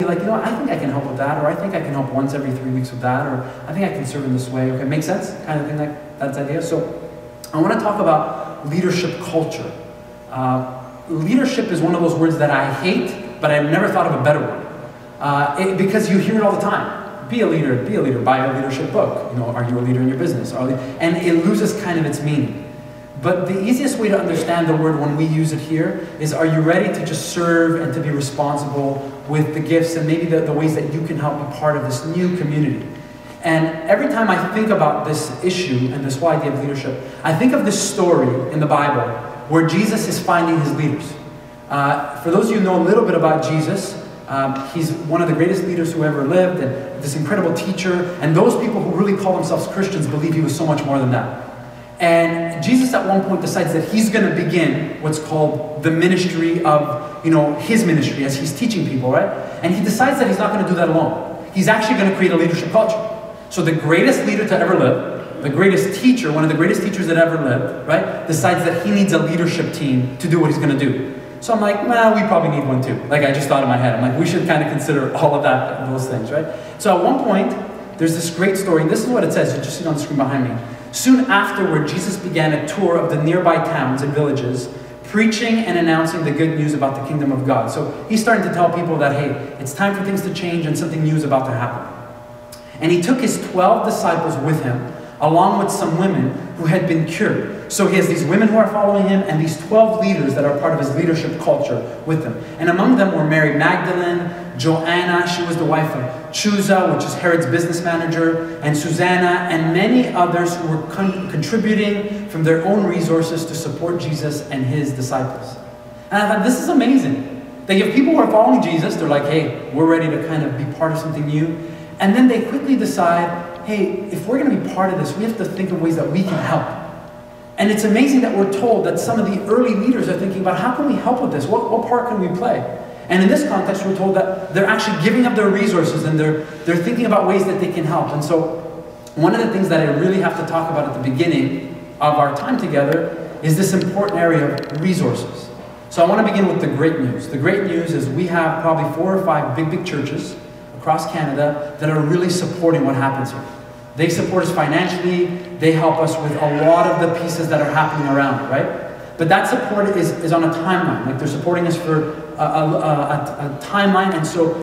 like, you know, I think I can help with that, or I think I can help once every 3 weeks with that, or I think I can serve in this way. Okay, makes sense? Kind of thing, like that's the idea. So I want to talk about leadership culture. Leadership is one of those words that I hate, but I've never thought of a better one. Because you hear it all the time. Be a leader, buy a leadership book. You know, are you a leader in your business? And it loses kind of its meaning. But the easiest way to understand the word when we use it here is, are you ready to just serve and to be responsible with the gifts and maybe the ways that you can help be part of this new community? And every time I think about this issue and this whole idea of leadership, I think of this story in the Bible where Jesus is finding his leaders. For those of you who know a little bit about Jesus, he's one of the greatest leaders who ever lived, and this incredible teacher, and those people who really call themselves Christians believe he was so much more than that. And Jesus at one point decides that he's going to begin what's called the ministry of, his ministry as he's teaching people, right? And he decides that he's not going to do that alone. He's actually going to create a leadership culture. So the greatest leader to ever live, the greatest teacher, one of the greatest teachers that ever lived, right, decides that he needs a leadership team to do what he's going to do. So I'm like, well, we probably need one too. Like, I just thought in my head, I'm like, we should kind of consider all of that, those things, right? So at one point, there's this great story, and this is what it says. You just see it on the screen behind me. Soon afterward, Jesus began a tour of the nearby towns and villages, preaching and announcing the good news about the kingdom of God. So he's starting to tell people that, hey, it's time for things to change and something new is about to happen. And he took his 12 disciples with him, along with some women who had been cured. So he has these women who are following him and these 12 leaders that are part of his leadership culture with him. And among them were Mary Magdalene, Joanna, she was the wife of Chuza, which is Herod's business manager, and Susanna, and many others who were contributing from their own resources to support Jesus and his disciples. And I thought, this is amazing. They have people who are following Jesus, they're like, hey, we're ready to kind of be part of something new. And then they quickly decide, hey, if we're going to be part of this, we have to think of ways that we can help. And it's amazing that we're told that some of the early leaders are thinking about, how can we help with this? What part can we play? And in this context, we're told that they're actually giving up their resources and they're thinking about ways that they can help. And so one of the things that I really have to talk about at the beginning of our time together is this important area of resources. So I want to begin with the great news. The great news is we have probably 4 or 5 big churches across Canada that are really supporting what happens here. They support us financially. They help us with a lot of the pieces that are happening around, right? But that support is on a timeline. Like, they're supporting us for a timeline, and so